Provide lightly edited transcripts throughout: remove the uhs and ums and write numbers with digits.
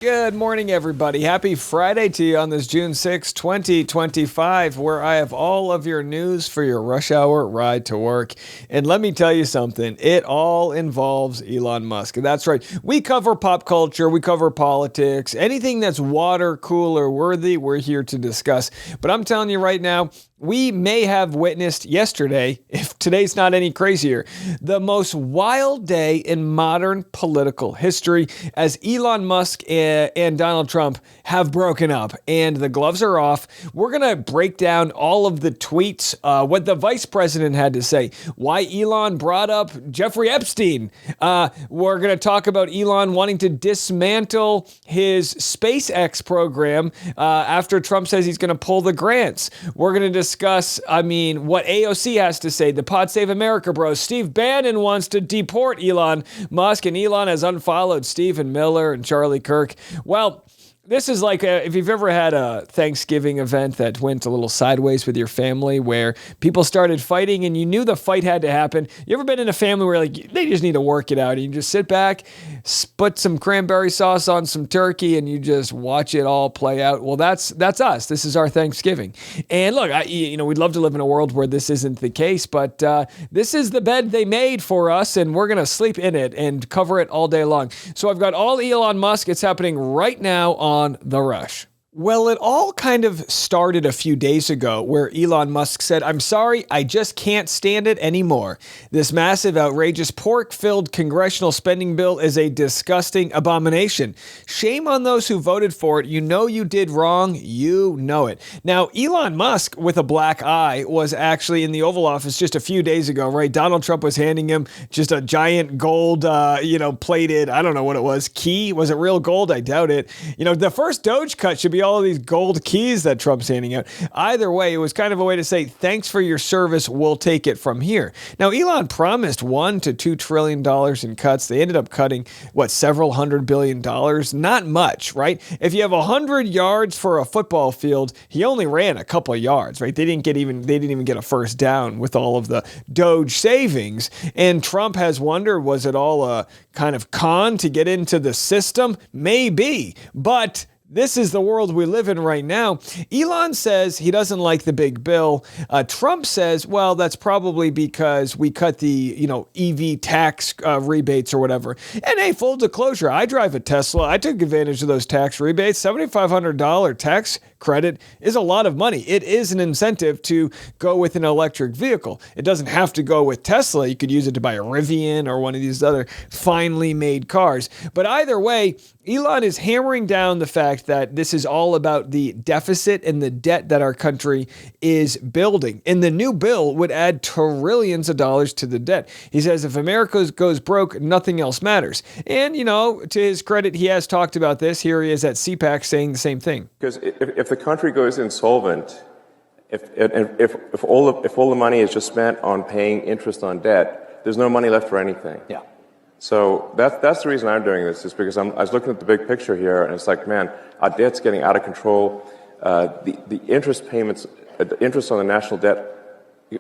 Good morning, everybody. Happy Friday to you on this June 6, 2025, where I have all of your news for your rush hour ride to work. And let me tell you something, it all involves Elon Musk. That's right. We cover pop culture, we cover politics, anything that's water cooler worthy, we're here to discuss. But I'm telling you right now, we may have witnessed yesterday, if today's not any crazier, the most wild day in modern political history as Elon Musk and Donald Trump have broken up and the gloves are off. We're going to break down all of the tweets, what the vice president had to say, why Elon brought up Jeffrey Epstein. We're going to talk about Elon wanting to dismantle his SpaceX program after Trump says he's going to pull the grants. We're going to discuss, what AOC has to say, the Pod Save America bros. Steve Bannon wants to deport Elon Musk, and Elon has unfollowed Stephen Miller and Charlie Kirk. Well, this is like if you've ever had a Thanksgiving event that went a little sideways with your family where people started fighting and you knew the fight had to happen. You ever been in a family where they just need to work it out and you just sit back, put some cranberry sauce on some turkey and you just watch it all play out? Well, that's us. This is our Thanksgiving. And look, we'd love to live in a world where this isn't the case, but this is the bed they made for us and we're going to sleep in it and cover it all day long. So I've got all Elon Musk. It's happening right now on The Rush. Well, it all kind of started a few days ago where Elon Musk said, "I'm sorry, I just can't stand it anymore. This massive, outrageous, pork-filled congressional spending bill is a disgusting abomination. Shame on those who voted for it. You know you did wrong. You know it." Now, Elon Musk, with a black eye, was actually in the Oval Office just a few days ago, right? Donald Trump was handing him just a giant gold, plated, I don't know what it was, key. Was it real gold? I doubt it. The first Doge cut should be all of these gold keys that Trump's handing out. Either way, it was kind of a way to say, thanks for your service, we'll take it from here. Now, Elon promised $1 to $2 trillion in cuts. They ended up cutting, several $100 billion? Not much, right? If you have 100 yards for a football field, he only ran a couple of yards, right? They didn't even get a first down with all of the Doge savings. And Trump has wondered, was it all a kind of con to get into the system? Maybe, but this is the world we live in right now. Elon says he doesn't like the big bill. Trump says, well, that's probably because we cut the, EV tax rebates or whatever. And hey, full disclosure, I drive a Tesla. I took advantage of those tax rebates. $7,500 tax credit is a lot of money. It is an incentive to go with an electric vehicle. It doesn't have to go with Tesla. You could use it to buy a Rivian or one of these other finely made cars. But either way, Elon is hammering down the fact that this is all about the deficit and the debt that our country is building. And the new bill would add trillions of dollars to the debt. He says if America goes broke, nothing else matters. And, to his credit, he has talked about this. Here he is at CPAC saying the same thing. Because if the country goes insolvent, if all the money is just spent on paying interest on debt, there's no money left for anything. Yeah. So that's the reason I'm doing this, is because I was looking at the big picture here, and it's like, man, our debt's getting out of control. The interest payments, the interest on the national debt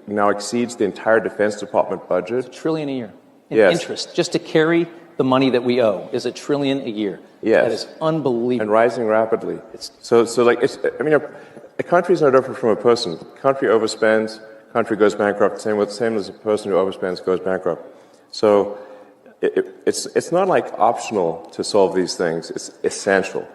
now exceeds the entire Defense Department budget. $1 trillion a year in Yes. interest. Just to carry the money that we owe is $1 trillion a year. Yes. That is unbelievable. And rising rapidly. A country is no different from a person. The country overspends, country goes bankrupt. Same as a person who overspends goes bankrupt. So it's not like optional to solve these things. It's essential.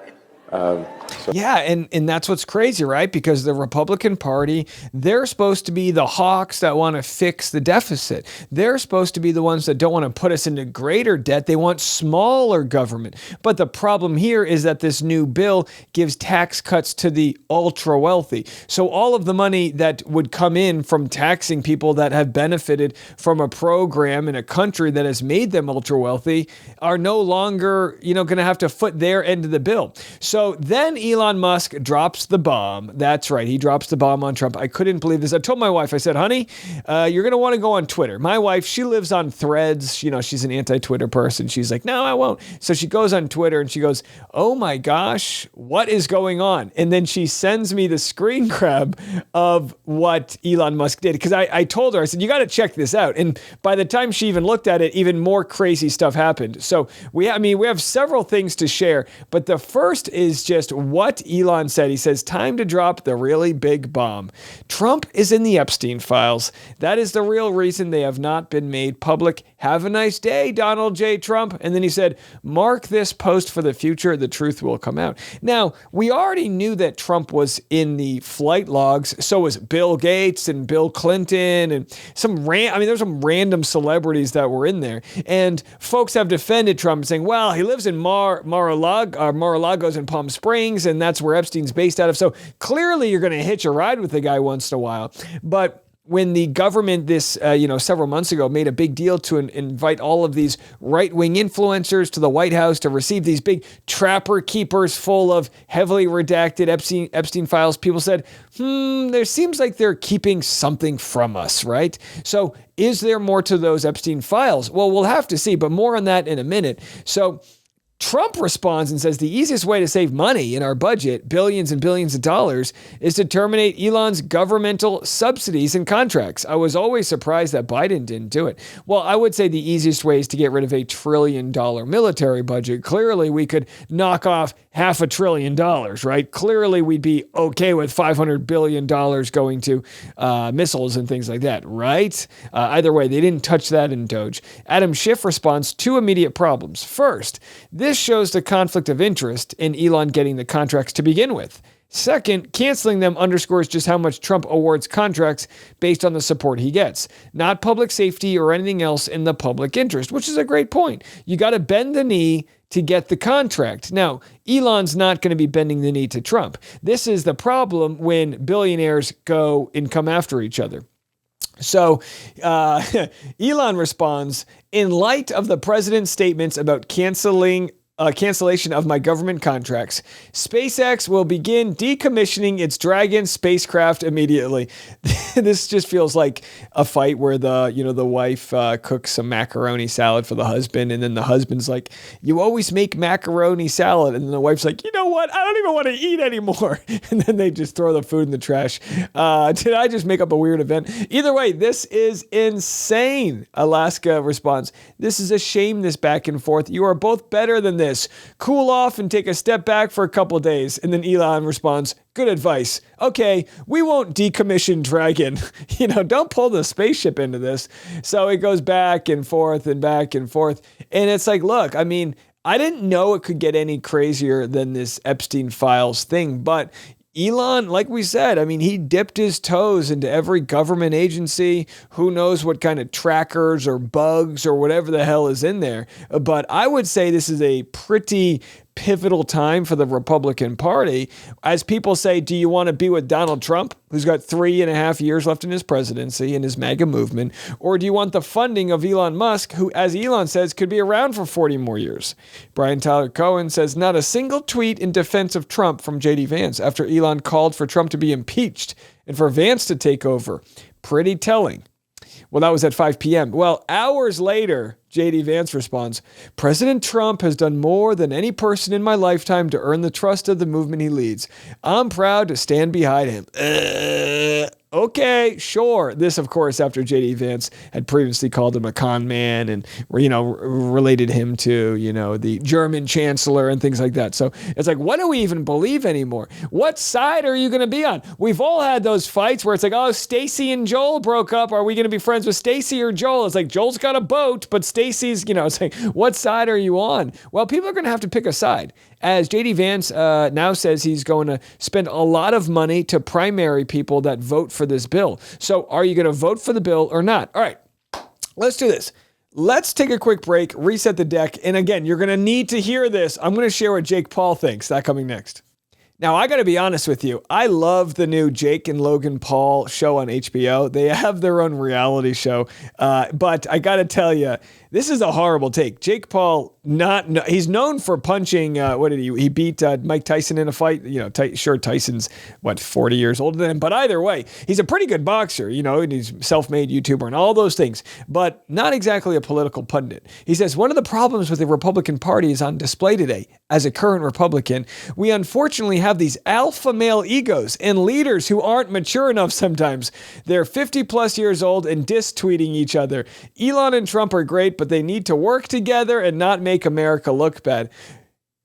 Yeah, and that's what's crazy, right? Because the Republican Party, they're supposed to be the hawks that want to fix the deficit. They're supposed to be the ones that don't want to put us into greater debt. They want smaller government. But the problem here is that this new bill gives tax cuts to the ultra wealthy. So all of the money that would come in from taxing people that have benefited from a program in a country that has made them ultra wealthy are no longer, going to have to foot their end of the bill. So So then Elon Musk drops the bomb. That's right. He drops the bomb on Trump. I couldn't believe this. I told my wife, I said, honey, you're going to want to go on Twitter. My wife, she lives on Threads. You know, she's an anti-Twitter person. She's like, no, I won't. So she goes on Twitter and she goes, oh my gosh, what is going on? And then she sends me the screen grab of what Elon Musk did. Because I told her, I said, you got to check this out. And by the time she even looked at it, even more crazy stuff happened. So we have several things to share, but the first is just what Elon said. He says, time to drop the really big bomb. Trump is in the Epstein files. That is the real reason they have not been made public. Have a nice day, Donald J. Trump. And then he said, mark this post for the future. The truth will come out. Now, we already knew that Trump was in the flight logs. So was Bill Gates and Bill Clinton and there's some random celebrities that were in there. And folks have defended Trump saying, well, he lives in Mar-a-Lago's in Palm Springs, and that's where Epstein's based out of. So clearly you're going to hitch a ride with the guy once in a while. But when the government several months ago made a big deal to invite all of these right-wing influencers to the White House to receive these big trapper keepers full of heavily redacted Epstein files, people said, there seems like they're keeping something from us, right? So is there more to those Epstein files? Well, we'll have to see, but more on that in a minute. So Trump responds and says the easiest way to save money in our budget, billions and billions of dollars, is to terminate Elon's governmental subsidies and contracts. I was always surprised that Biden didn't do it. Well, I would say the easiest way is to get rid of $1 trillion military budget. Clearly, we could knock off $500 billion, right? Clearly, we'd be okay with $500 billion going to missiles and things like that, right? Either way, they didn't touch that in Doge. Adam Schiff responds, 2 immediate problems. First, this shows the conflict of interest in Elon getting the contracts to begin with. Second, canceling them underscores just how much Trump awards contracts based on the support he gets, not public safety or anything else in the public interest, which is a great point. You got to bend the knee to get the contract. Now, Elon's not going to be bending the knee to Trump. This is the problem when billionaires go and come after each other. So Elon responds, in light of the president's statements about cancellation of my government contracts, SpaceX will begin decommissioning its Dragon spacecraft immediately. This just feels like a fight where the wife cooks some macaroni salad for the husband, and then the husband's like, you always make macaroni salad, and then the wife's like, you know what, I don't even want to eat anymore, and then they just throw the food in the trash. Did I just make up a weird event? Either way, this is insane. Alaska responds, this is a shame, this back and forth. You are both better than this. Cool off and take a step back for a couple days. And then Elon responds, good advice. Okay, we won't decommission Dragon. Don't pull the spaceship into this. So it goes back and forth and back and forth. And it's like, look, I didn't know it could get any crazier than this Epstein files thing, but Elon, like we said, he dipped his toes into every government agency. Who knows what kind of trackers or bugs or whatever the hell is in there. But I would say this is a pretty pivotal time for the Republican Party. As people say, do you want to be with Donald Trump, who's got 3.5 years left in his presidency and his MAGA movement? Or do you want the funding of Elon Musk, who, as Elon says, could be around for 40 more years? Brian Tyler Cohen says, not a single tweet in defense of Trump from J.D. Vance after Elon called for Trump to be impeached and for Vance to take over. Pretty telling. Well, that was at 5 p.m. Well, hours later, J.D. Vance responds, President Trump has done more than any person in my lifetime to earn the trust of the movement he leads. I'm proud to stand behind him. Okay, sure. This, of course, after J.D. Vance had previously called him a con man and, related him to, the German chancellor and things like that. So it's like, what do we even believe anymore? What side are you going to be on? We've all had those fights where it's like, oh, Stacey and Joel broke up. Are we going to be friends with Stacey or Joel? It's like, Joel's got a boat, but Stacey's, it's like, what side are you on? Well, people are going to have to pick a side. As J.D. Vance now says he's going to spend a lot of money to primary people that vote for this bill. So are you going to vote for the bill or not? All right, let's do this. Let's take a quick break, reset the deck. And again, you're going to need to hear this. I'm going to share what Jake Paul thinks. That coming next. Now, I got to be honest with you. I love the new Jake and Logan Paul show on HBO. They have their own reality show. But I got to tell you, This is a horrible take. Jake Paul, he's known for punching, he beat Mike Tyson in a fight. Sure, Tyson's, 40 years older than him. But either way, he's a pretty good boxer, and he's self-made YouTuber and all those things, but not exactly a political pundit. He says, one of the problems with the Republican Party is on display today. As a current Republican, we unfortunately have these alpha male egos and leaders who aren't mature enough sometimes. They're 50 plus years old and diss-tweeting each other. Elon and Trump are great, but they need to work together and not make America look bad.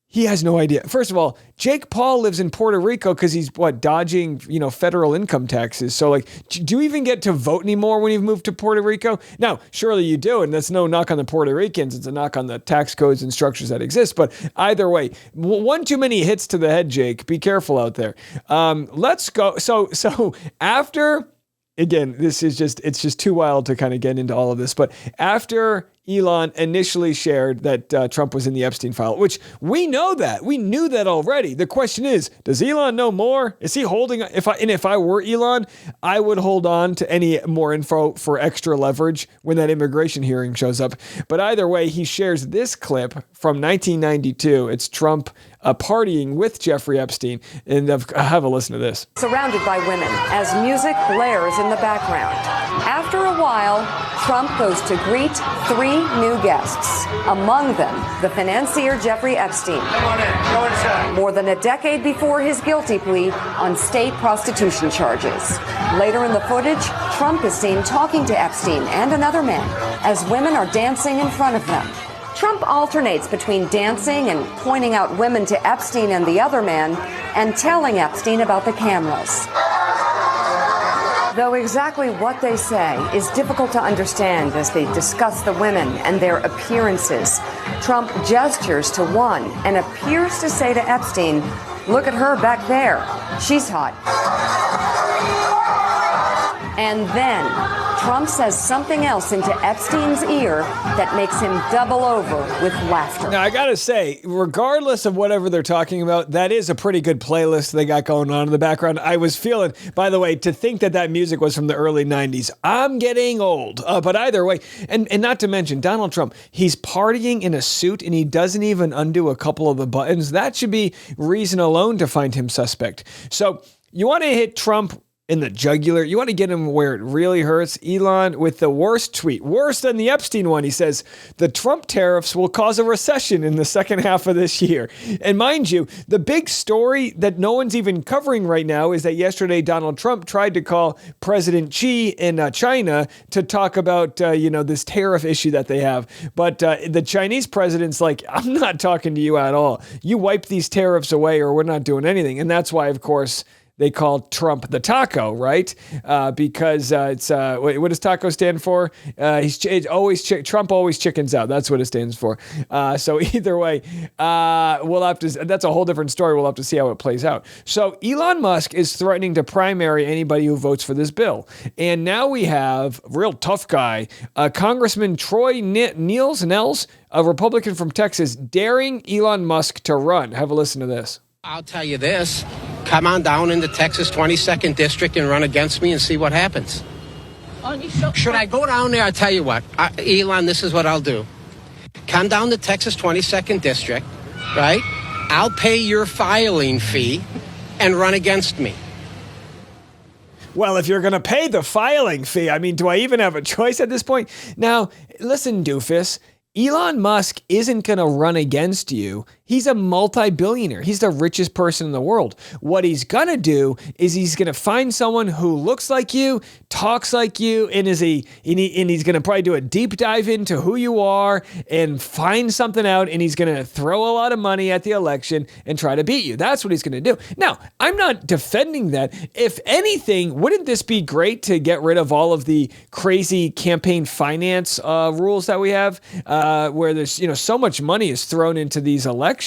He has no idea. First of all, Jake Paul lives in Puerto Rico because he's dodging, federal income taxes. So do you even get to vote anymore when you've moved to Puerto Rico? Now, surely you do. And that's no knock on the Puerto Ricans. It's a knock on the tax codes and structures that exist. But either way, one too many hits to the head, Jake. Be careful out there. Let's go. So after, again, it's just too wild to kind of get into all of this. But after Elon initially shared that Trump was in the Epstein file, which we knew that already. The question is, does Elon know more? Is he holding? If I were Elon, I would hold on to any more info for extra leverage when that immigration hearing shows up. But either way, he shares this clip from 1992. It's Trump partying with Jeffrey Epstein, and have a listen to this. Surrounded by women as music blares in the background. After a while, Trump goes to greet 3 new guests, among them the financier Jeffrey Epstein. Come on in. Go inside. More than a decade before his guilty plea on state prostitution charges. Later in the footage, Trump is seen talking to Epstein and another man as women are dancing in front of them. Trump alternates between dancing and pointing out women to Epstein and the other man and telling Epstein about the cameras. Though exactly what they say is difficult to understand as they discuss the women and their appearances, Trump gestures to one and appears to say to Epstein, "Look at her back there. She's hot." And then Trump says something else into Epstein's ear that makes him double over with laughter. Now, I gotta say, regardless of whatever they're talking about, that is a pretty good playlist they got going on in the background. I was feeling, by the way, to think that music was from the early 90s. I'm getting old. But either way, and not to mention, Donald Trump, he's partying in a suit and he doesn't even undo a couple of the buttons. That should be reason alone to find him suspect. So you want to hit Trump in the jugular. You want to get him where it really hurts. Elon with the worst tweet, worse than the Epstein one. He says, the Trump tariffs will cause a recession in the second half of this year. And mind you, the big story that no one's even covering right now is that yesterday Donald Trump tried to call President Xi in China to talk about, this tariff issue that they have. But the Chinese president's like, I'm not talking to you at all. You wipe these tariffs away or we're not doing anything. And that's why, of course, they call Trump the taco, right? Because it's what does taco stand for? Trump always chickens out. That's what it stands for. So either way, we'll have to. That's a whole different story. We'll have to see how it plays out. So Elon Musk is threatening to primary anybody who votes for this bill, and now we have real tough guy, Congressman Troy Nels, a Republican from Texas, daring Elon Musk to run. Have a listen to this. I'll tell you this. Come on down into Texas 22nd District and run against me and see what happens. Should I go down there? I'll tell you what. Elon, this is what I'll do. Come down to Texas 22nd District, right? I'll pay your filing fee and run against me. Well, if you're going to pay the filing fee, I mean, do I even have a choice at this point? Now, listen, doofus. Elon Musk isn't going to run against you. He's a multi-billionaire. He's the richest person in the world. What he's going to do is he's going to find someone who looks like you, talks like you, and he's going to probably do a deep dive into who you are and find something out, and he's going to throw a lot of money at the election and try to beat you. That's what he's going to do. Now, I'm not defending that. If anything, wouldn't this be great to get rid of all of the crazy campaign finance rules that we have, where there's so much money is thrown into these elections?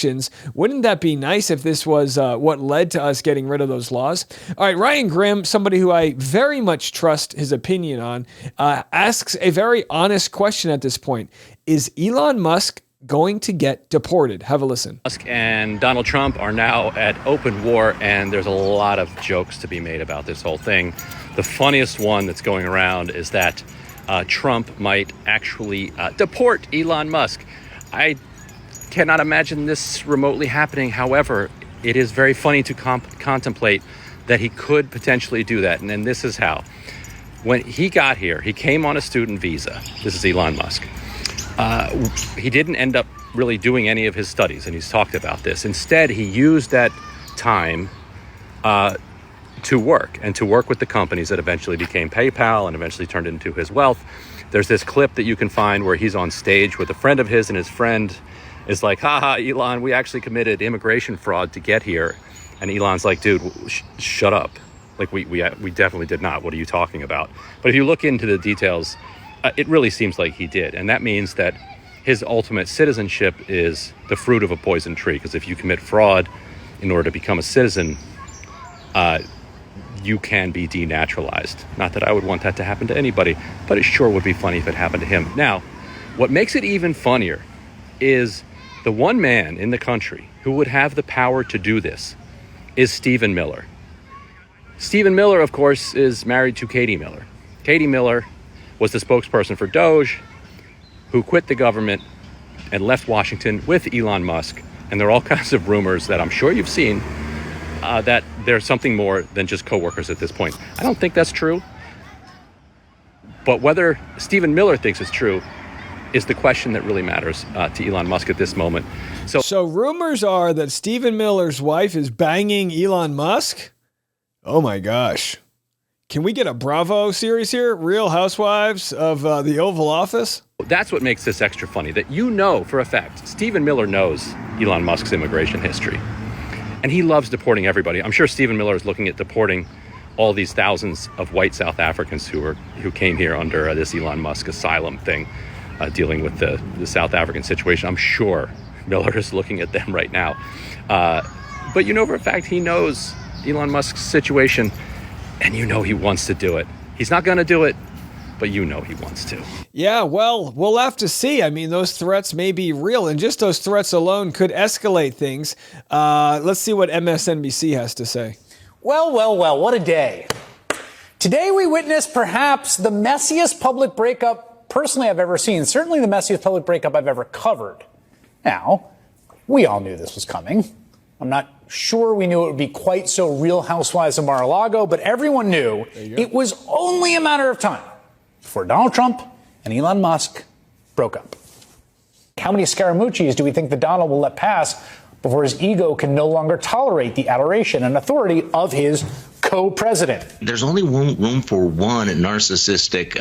Wouldn't that be nice if this was what led to us getting rid of those laws? All right, Ryan Grimm, somebody who I very much trust his opinion on, asks a very honest question at this point. Is Elon Musk going to get deported? Have a listen. Musk and Donald Trump are now at open war, and there's a lot of jokes to be made about this whole thing. The funniest one that's going around is that Trump might actually deport Elon Musk. I cannot imagine this remotely happening. However, it is very funny to contemplate that he could potentially do that. And then this is how. When he got here, he came on a student visa. This is Elon Musk. He didn't end up really doing any of his studies, and he's talked about this. Instead, he used that time to work with the companies that eventually became PayPal and eventually turned into his wealth. There's this clip that you can find where he's on stage with a friend of his, and his friend is like, haha, Elon, we actually committed immigration fraud to get here. And Elon's like, dude, shut up. Like, we definitely did not. What are you talking about? But if you look into the details, it really seems like he did. And that means that his ultimate citizenship is the fruit of a poison tree. Because if you commit fraud in order to become a citizen, you can be denaturalized. Not that I would want that to happen to anybody, but it sure would be funny if it happened to him. Now, what makes it even funnier is the one man in the country who would have the power to do this is Stephen Miller. Stephen Miller, of course, is married to Katie Miller. Katie Miller was the spokesperson for Doge, who quit the government and left Washington with Elon Musk. And there are all kinds of rumors that I'm sure you've seen that there's something more than just coworkers at this point. I don't think that's true. But whether Stephen Miller thinks it's true is the question that really matters to Elon Musk at this moment. So rumors are that Stephen Miller's wife is banging Elon Musk? Oh my gosh. Can we get a Bravo series here? Real Housewives of the Oval Office? That's what makes this extra funny, that you know for a fact Stephen Miller knows Elon Musk's immigration history. And he loves deporting everybody. I'm sure Stephen Miller is looking at deporting all these thousands of white South Africans who came here under this Elon Musk asylum thing, dealing with the South African situation. I'm sure Miller is looking at them right now. But you know for a fact he knows Elon Musk's situation, and you know he wants to do it. He's not going to do it, but you know he wants to. Yeah, well, we'll have to see. I mean, those threats may be real, and just those threats alone could escalate things. Let's see what MSNBC has to say. Well, what a day. Today we witnessed perhaps the messiest public breakup personally I've ever seen, certainly the messiest public breakup I've ever covered. Now, we all knew this was coming. I'm not sure we knew it would be quite so Real Housewives of Mar-a-Lago, but everyone knew it was only a matter of time before Donald Trump and Elon Musk broke up. How many Scaramucci's do we think that Donald will let pass before his ego can no longer tolerate the adoration and authority of his co-president? There's only room for one narcissistic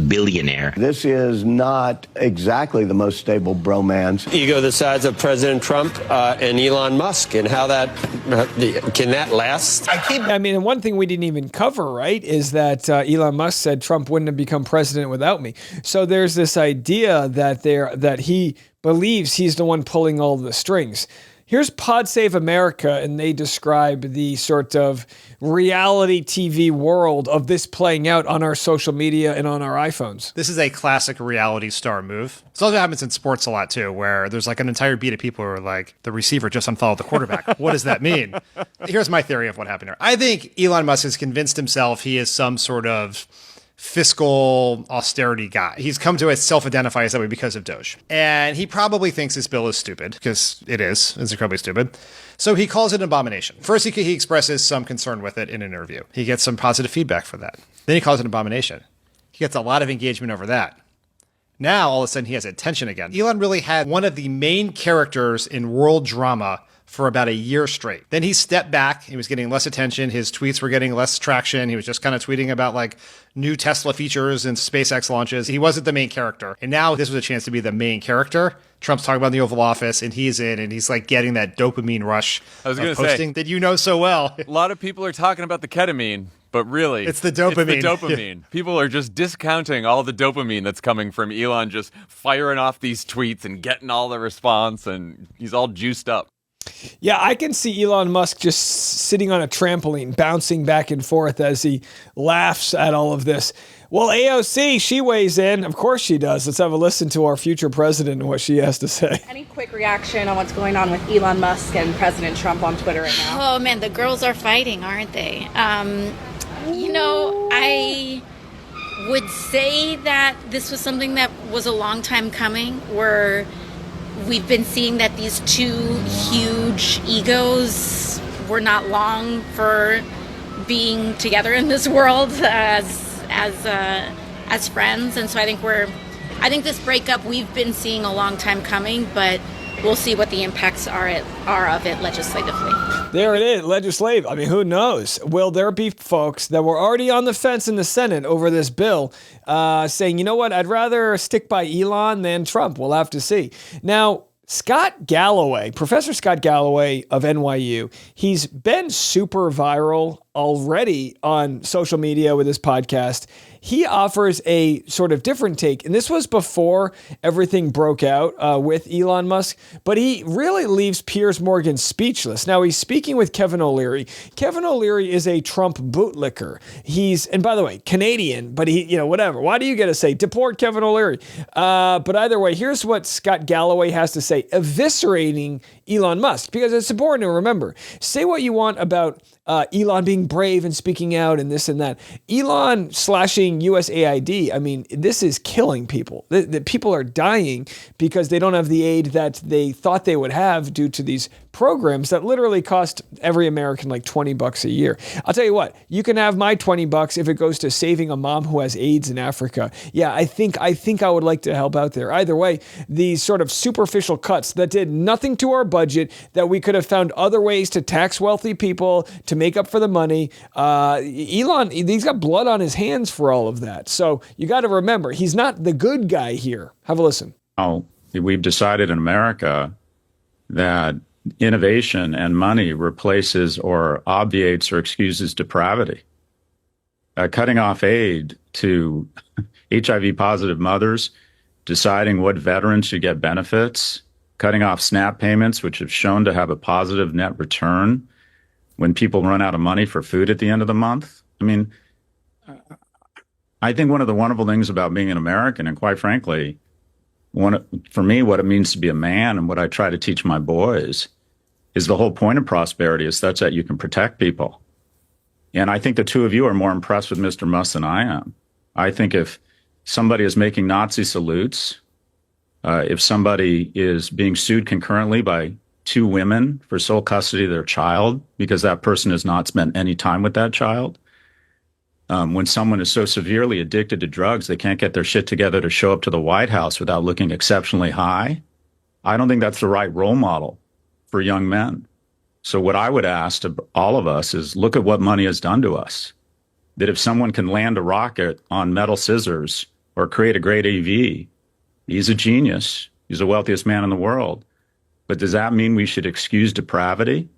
billionaire. This is not exactly the most stable bromance. Ego the size of President Trump and Elon Musk, and how that can that last? I mean, and one thing we didn't even cover, right, is that Elon Musk said Trump wouldn't have become president without me. So there's this idea that he believes he's the one pulling all the strings. Here's Pod Save America, and they describe the sort of reality TV world of this playing out on our social media and on our iPhones. This is a classic reality star move. It's also happens in sports a lot, too, where there's like an entire beat of people who are like, the receiver just unfollowed the quarterback. What does that mean? Here's my theory of what happened here. I think Elon Musk has convinced himself he is some sort of fiscal austerity guy. He's come to self-identify as that way because of Doge. And he probably thinks this bill is stupid, because it is. It's incredibly stupid. So he calls it an abomination. First, he expresses some concern with it in an interview. He gets some positive feedback for that. Then he calls it an abomination. He gets a lot of engagement over that. Now, all of a sudden, he has attention again. Elon really had one of the main characters in world drama for about a year straight. Then he stepped back. He was getting less attention. His tweets were getting less traction. He was just kind of tweeting about like new Tesla features and SpaceX launches. He wasn't the main character. And now this was a chance to be the main character. Trump's talking about in the Oval Office, and he's in, and he's like getting that dopamine rush. I was going to say that you know so well. A lot of people are talking about the ketamine, but really, it's the dopamine. It's the dopamine. People are just discounting all the dopamine that's coming from Elon just firing off these tweets and getting all the response, and he's all juiced up. Yeah, I can see Elon Musk just sitting on a trampoline, bouncing back and forth as he laughs at all of this. Well, AOC, she weighs in. Of course she does. Let's have a listen to our future president and what she has to say. Any quick reaction on what's going on with Elon Musk and President Trump on Twitter right now? Oh, man, the girls are fighting, aren't they? would say that this was something that was a long time coming, where we've been seeing that these two huge egos were not long for being together in this world as friends. And so I think this breakup we've been seeing a long time coming, but we'll see what the impacts are of it legislatively. There it is, legislative. I mean, who knows? Will there be folks that were already on the fence in the Senate over this bill saying, you know what, I'd rather stick by Elon than Trump? We'll have to see. Now, Scott Galloway, Professor Scott Galloway of NYU, he's been super viral already on social media with his podcast. He offers a sort of different take, and this was before everything broke out with Elon Musk, but he really leaves Piers Morgan speechless. Now, he's speaking with Kevin O'Leary. Kevin O'Leary is a Trump bootlicker. And by the way, Canadian, but whatever. Why do you get to say deport Kevin O'Leary? But either way, here's what Scott Galloway has to say, eviscerating Elon Musk, because it's important to remember, say what you want about Elon being brave and speaking out and this and that. Elon slashing USAID, I mean, this is killing people. The people are dying because they don't have the aid that they thought they would have due to these programs that literally cost every American like $20 a year. I'll tell you what, you can have my $20 if it goes to saving a mom who has AIDS in Africa. Yeah, I think I would like to help out there. Either way, these sort of superficial cuts that did nothing to our budget, that we could have found other ways to tax wealthy people to make up for the money. Elon, he's got blood on his hands for all of that. So you got to remember, he's not the good guy here. Have a listen. Oh, we've decided in America that innovation and money replaces or obviates or excuses depravity. Cutting off aid to HIV positive mothers, deciding what veterans should get benefits, cutting off SNAP payments, which have shown to have a positive net return when people run out of money for food at the end of the month. I mean, I think one of the wonderful things about being an American, and quite frankly, for me, what it means to be a man and what I try to teach my boys, is the whole point of prosperity is such that you can protect people. And I think the two of you are more impressed with Mr. Musk than I am. I think if somebody is making Nazi salutes, if somebody is being sued concurrently by two women for sole custody of their child because that person has not spent any time with that child, when someone is so severely addicted to drugs they can't get their shit together to show up to the White House without looking exceptionally high, I don't think that's the right role model for young men. So what I would ask to all of us is look at what money has done to us. That if someone can land a rocket on metal scissors or create a great AV, he's a genius. He's the wealthiest man in the world. But does that mean we should excuse depravity?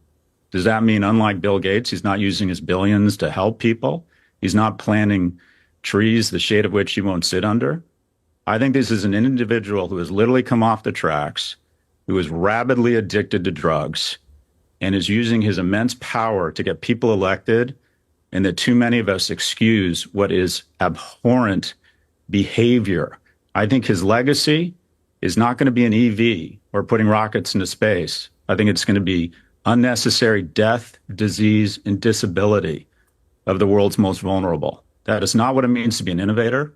Does that mean, unlike Bill Gates, he's not using his billions to help people? He's not planting trees, the shade of which he won't sit under? I think this is an individual who has literally come off the tracks, who is rabidly addicted to drugs, and is using his immense power to get people elected, and that too many of us excuse what is abhorrent behavior. I think his legacy is not going to be an EV or putting rockets into space. I think it's going to be unnecessary death, disease, and disability of the world's most vulnerable. That is not what it means to be an innovator.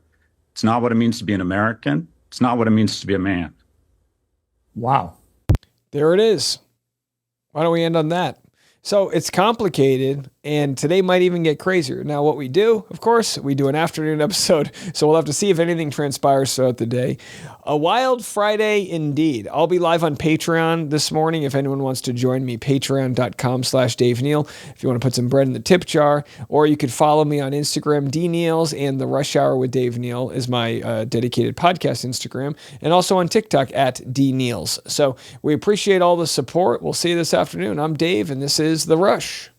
It's not what it means to be an American. It's not what it means to be a man. Wow. There it is. Why don't we end on that? So it's complicated, and today might even get crazier. Now, what we do, of course, we do an afternoon episode, so we'll have to see if anything transpires throughout the day. A wild Friday indeed. I'll be live on Patreon this morning if anyone wants to join me, patreon.com/Dave Neal, if you want to put some bread in the tip jar, or you could follow me on Instagram, DNeals, and The Rush Hour with Dave Neal is my dedicated podcast Instagram, and also on TikTok at DNeals. So we appreciate all the support. We'll see you this afternoon. I'm Dave, and this is The Rush.